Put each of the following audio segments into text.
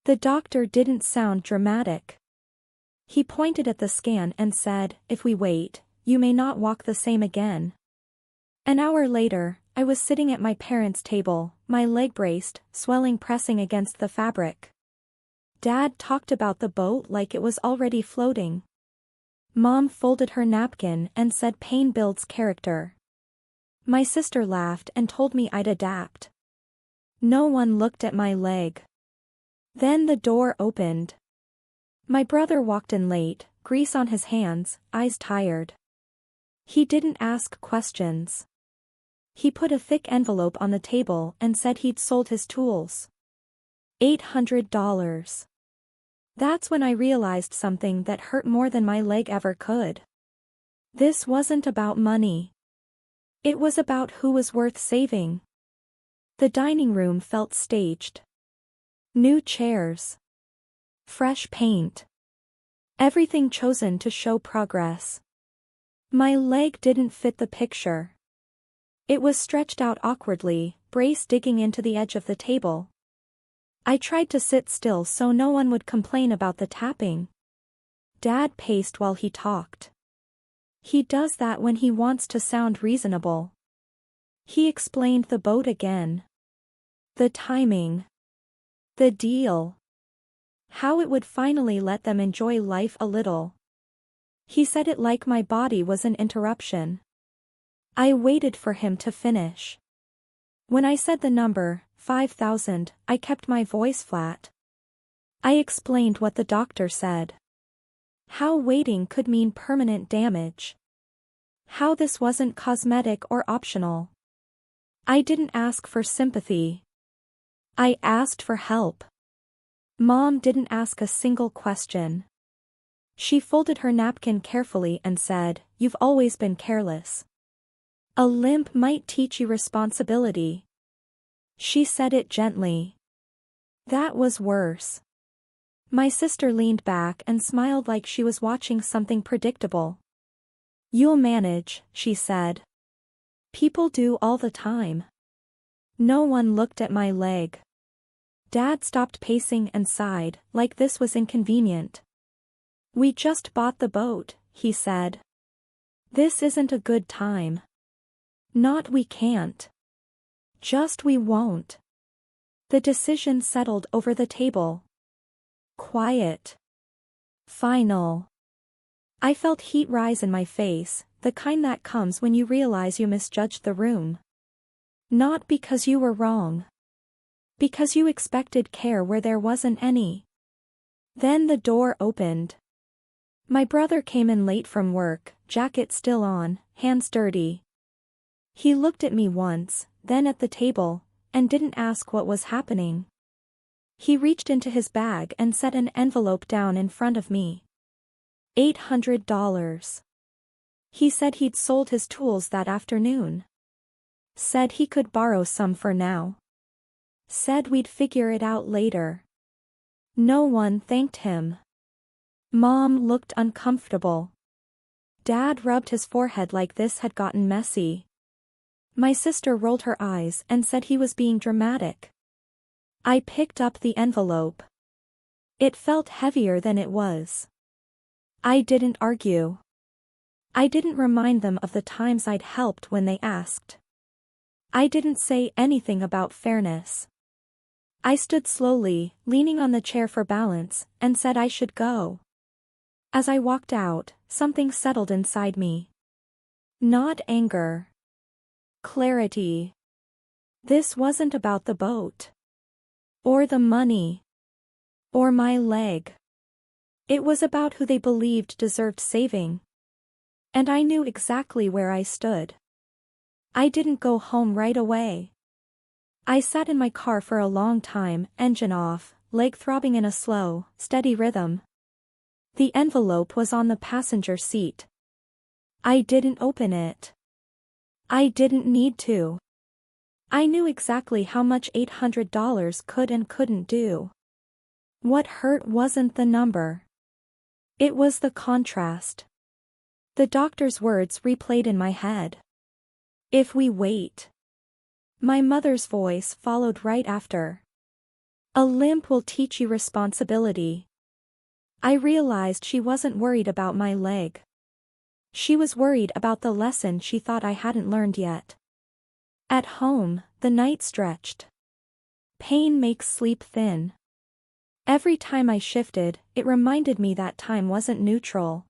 The doctor didn't sound dramatic. He pointed at the scan and said, "If we wait, you may not walk the same again." An hour later, I was sitting at my parents' table, my leg braced, swelling pressing against the fabric. Dad talked about the boat like it was already floating. Mom folded her napkin and said pain builds character. My sister laughed and told me I'd adapt. No one looked at my leg. Then the door opened. My brother walked in late, grease on his hands, eyes tired. He didn't ask questions. He put a thick envelope on the table and said he'd sold his tools. $800. That's when I realized something that hurt more than my leg ever could. This wasn't about money. It was about who was worth saving. The dining room felt staged. New chairs. Fresh paint. Everything chosen to show progress. My leg didn't fit the picture. It was stretched out awkwardly, brace digging into the edge of the table. I tried to sit still so no one would complain about the tapping. Dad paced while he talked. He does that when he wants to sound reasonable. He explained the boat again. The timing. The deal. How it would finally let them enjoy life a little. He said it like my body was an interruption. I waited for him to finish. When I said the number, 5,000, I kept my voice flat. I explained what the doctor said. How waiting could mean permanent damage. How this wasn't cosmetic or optional. I didn't ask for sympathy. I asked for help. Mom didn't ask a single question. She folded her napkin carefully and said, "You've always been careless. A limp might teach you responsibility." She said it gently. That was worse. My sister leaned back and smiled like she was watching something predictable. "You'll manage," she said. "People do all the time." No one looked at my leg. Dad stopped pacing and sighed, like this was inconvenient. "We just bought the boat," he said. "This isn't a good time." Not we can't. Just we won't. The decision settled over the table. Quiet. Final. I felt heat rise in my face, the kind that comes when you realize you misjudged the room. Not because you were wrong. Because you expected care where there wasn't any. Then the door opened. My brother came in late from work, jacket still on, hands dirty. He looked at me once, then at the table, and didn't ask what was happening. He reached into his bag and set an envelope down in front of me. $800. He said he'd sold his tools that afternoon. Said he could borrow some for now. Said we'd figure it out later. No one thanked him. Mom looked uncomfortable. Dad rubbed his forehead like this had gotten messy. My sister rolled her eyes and said he was being dramatic. I picked up the envelope. It felt heavier than it was. I didn't argue. I didn't remind them of the times I'd helped when they asked. I didn't say anything about fairness. I stood slowly, leaning on the chair for balance, and said I should go. As I walked out, something settled inside me. Not anger. Clarity. This wasn't about the boat. Or the money. Or my leg. It was about who they believed deserved saving. And I knew exactly where I stood. I didn't go home right away. I sat in my car for a long time, engine off, leg throbbing in a slow, steady rhythm. The envelope was on the passenger seat. I didn't open it. I didn't need to. I knew exactly how much $800 could and couldn't do. What hurt wasn't the number. It was the contrast. The doctor's words replayed in my head. If we wait. My mother's voice followed right after. A limp will teach you responsibility. I realized she wasn't worried about my leg. She was worried about the lesson she thought I hadn't learned yet. At home, the night stretched. Pain makes sleep thin. Every time I shifted, it reminded me that time wasn't neutral.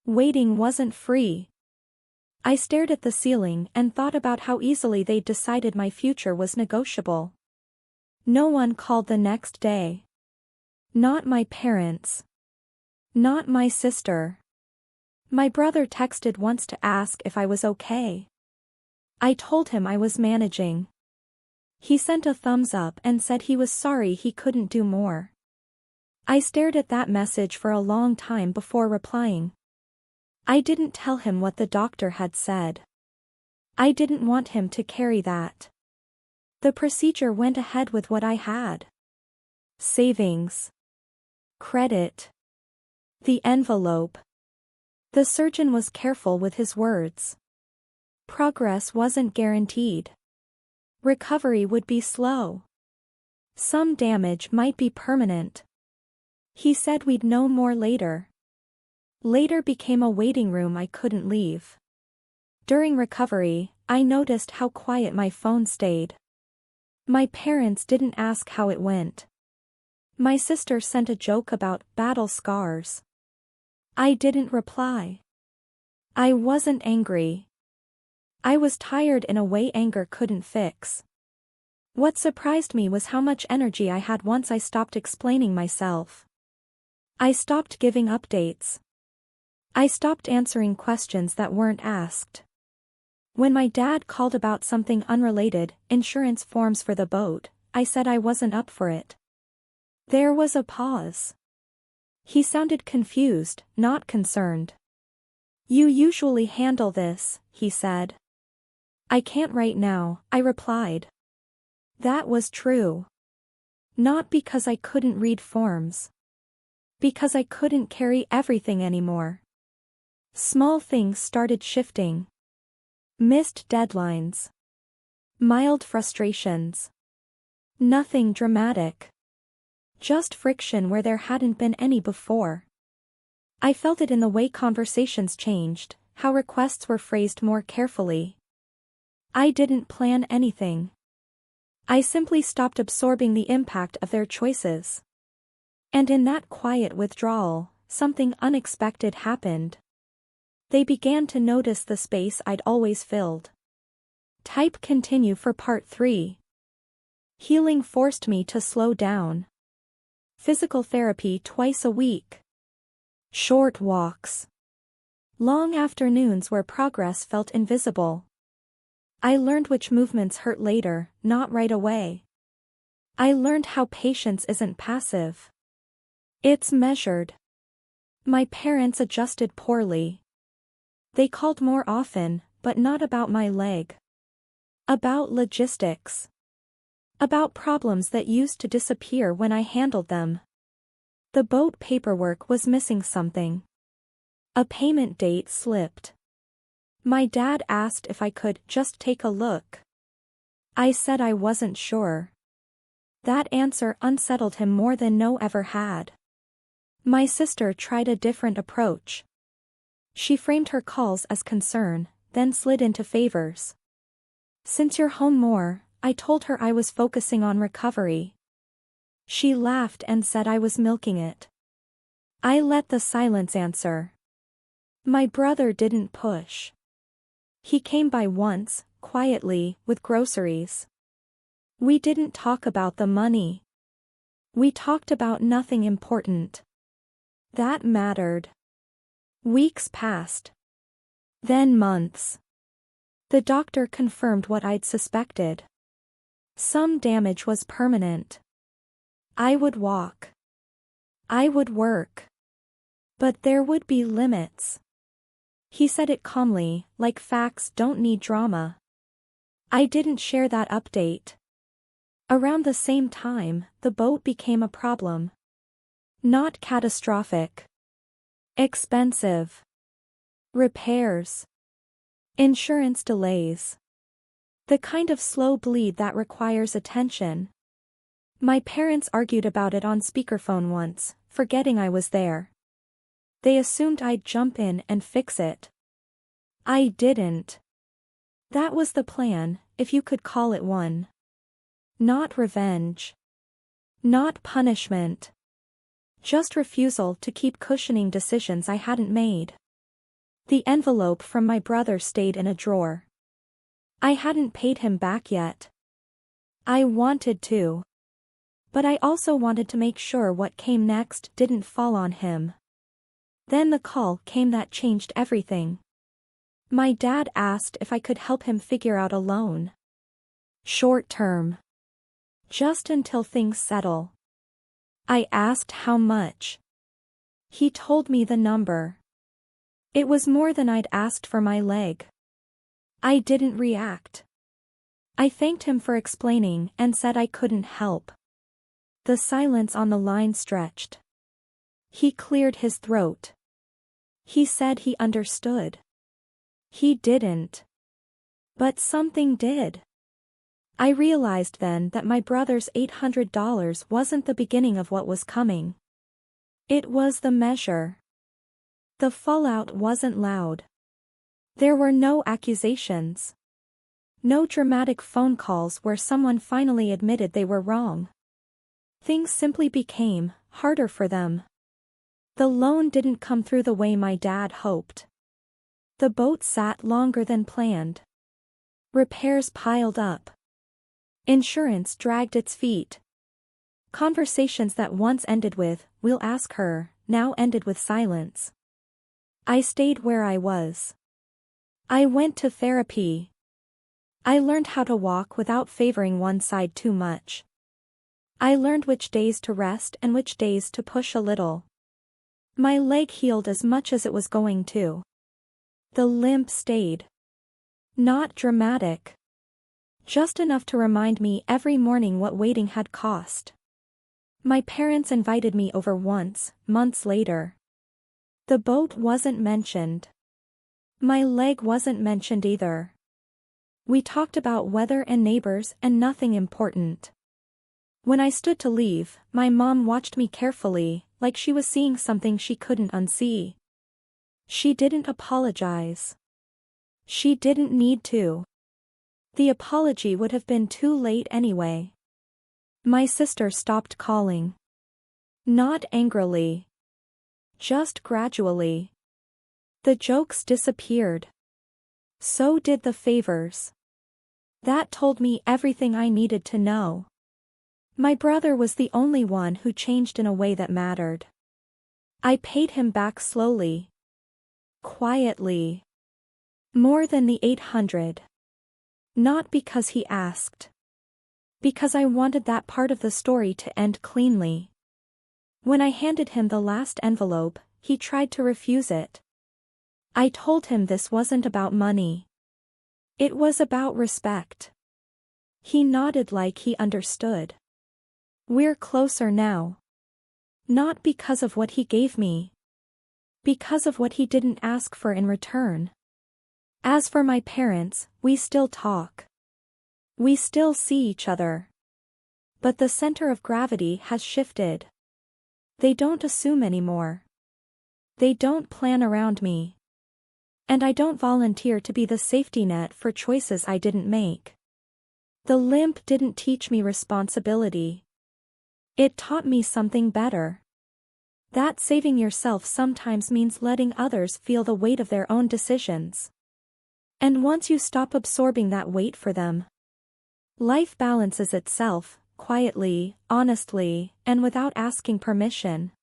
Waiting wasn't free. I stared at the ceiling and thought about how easily they'd decided my future was negotiable. No one called the next day. Not my parents. Not my sister. My brother texted once to ask if I was okay. I told him I was managing. He sent a thumbs up and said he was sorry he couldn't do more. I stared at that message for a long time before replying. I didn't tell him what the doctor had said. I didn't want him to carry that. The procedure went ahead with what I had. Savings. Credit. The envelope. The surgeon was careful with his words. Progress wasn't guaranteed. Recovery would be slow. Some damage might be permanent. He said we'd know more later. Later became a waiting room I couldn't leave. During recovery, I noticed how quiet my phone stayed. My parents didn't ask how it went. My sister sent a joke about battle scars. I didn't reply. I wasn't angry. I was tired in a way anger couldn't fix. What surprised me was how much energy I had once I stopped explaining myself. I stopped giving updates. I stopped answering questions that weren't asked. When my dad called about something unrelated, insurance forms for the boat, I said I wasn't up for it. There was a pause. He sounded confused, not concerned. You usually handle this, he said. I can't right now, I replied. That was true. Not because I couldn't read forms. Because I couldn't carry everything anymore. Small things started shifting. Missed deadlines. Mild frustrations. Nothing dramatic. Just friction where there hadn't been any before. I felt it in the way conversations changed, how requests were phrased more carefully. I didn't plan anything. I simply stopped absorbing the impact of their choices. And in that quiet withdrawal, something unexpected happened. They began to notice the space I'd always filled. Type continue for part 3. Healing forced me to slow down. Physical therapy twice a week. Short walks. Long afternoons where progress felt invisible. I learned which movements hurt later, not right away. I learned how patience isn't passive. It's measured. My parents adjusted poorly. They called more often, but not about my leg. About logistics. About problems that used to disappear when I handled them. The boat paperwork was missing something. A payment date slipped. My dad asked if I could just take a look. I said I wasn't sure. That answer unsettled him more than no ever had. My sister tried a different approach. She framed her calls as concern, then slid into favors. Since you're home more, I told her I was focusing on recovery. She laughed and said I was milking it. I let the silence answer. My brother didn't push. He came by once, quietly, with groceries. We didn't talk about the money. We talked about nothing important. That mattered. Weeks passed. Then months. The doctor confirmed what I'd suspected. Some damage was permanent. I would walk. I would work. But there would be limits. He said it calmly, like facts don't need drama. I didn't share that update. Around the same time, the boat became a problem. Not catastrophic. Expensive. Repairs. Insurance delays. The kind of slow bleed that requires attention. My parents argued about it on speakerphone once, forgetting I was there. They assumed I'd jump in and fix it. I didn't. That was the plan, if you could call it one. Not revenge. Not punishment. Just refusal to keep cushioning decisions I hadn't made. The envelope from my brother stayed in a drawer. I hadn't paid him back yet. I wanted to. But I also wanted to make sure what came next didn't fall on him. Then the call came that changed everything. My dad asked if I could help him figure out a loan. Short term. Just until things settle. I asked how much. He told me the number. It was more than I'd asked for my leg. I didn't react. I thanked him for explaining and said I couldn't help. The silence on the line stretched. He cleared his throat. He said he understood. He didn't. But something did. I realized then that my brother's $800 wasn't the beginning of what was coming. It was the measure. The fallout wasn't loud. There were no accusations. No dramatic phone calls where someone finally admitted they were wrong. Things simply became harder for them. The loan didn't come through the way my dad hoped. The boat sat longer than planned. Repairs piled up. Insurance dragged its feet. Conversations that once ended with, "We'll ask her," now ended with silence. I stayed where I was. I went to therapy. I learned how to walk without favoring one side too much. I learned which days to rest and which days to push a little. My leg healed as much as it was going to. The limp stayed. Not dramatic. Just enough to remind me every morning what waiting had cost. My parents invited me over once, months later. The boat wasn't mentioned. My leg wasn't mentioned either. We talked about weather and neighbors and nothing important. When I stood to leave, my mom watched me carefully, like she was seeing something she couldn't unsee. She didn't apologize. She didn't need to. The apology would have been too late anyway. My sister stopped calling. Not angrily. Just gradually. The jokes disappeared. So did the favors. That told me everything I needed to know. My brother was the only one who changed in a way that mattered. I paid him back slowly. Quietly. More than the 800. Not because he asked. Because I wanted that part of the story to end cleanly. When I handed him the last envelope, he tried to refuse it. I told him this wasn't about money. It was about respect. He nodded like he understood. We're closer now. Not because of what he gave me. Because of what he didn't ask for in return. As for my parents, we still talk. We still see each other. But the center of gravity has shifted. They don't assume anymore. They don't plan around me. And I don't volunteer to be the safety net for choices I didn't make. The limp didn't teach me responsibility. It taught me something better. That saving yourself sometimes means letting others feel the weight of their own decisions. And once you stop absorbing that weight for them, life balances itself, quietly, honestly, and without asking permission.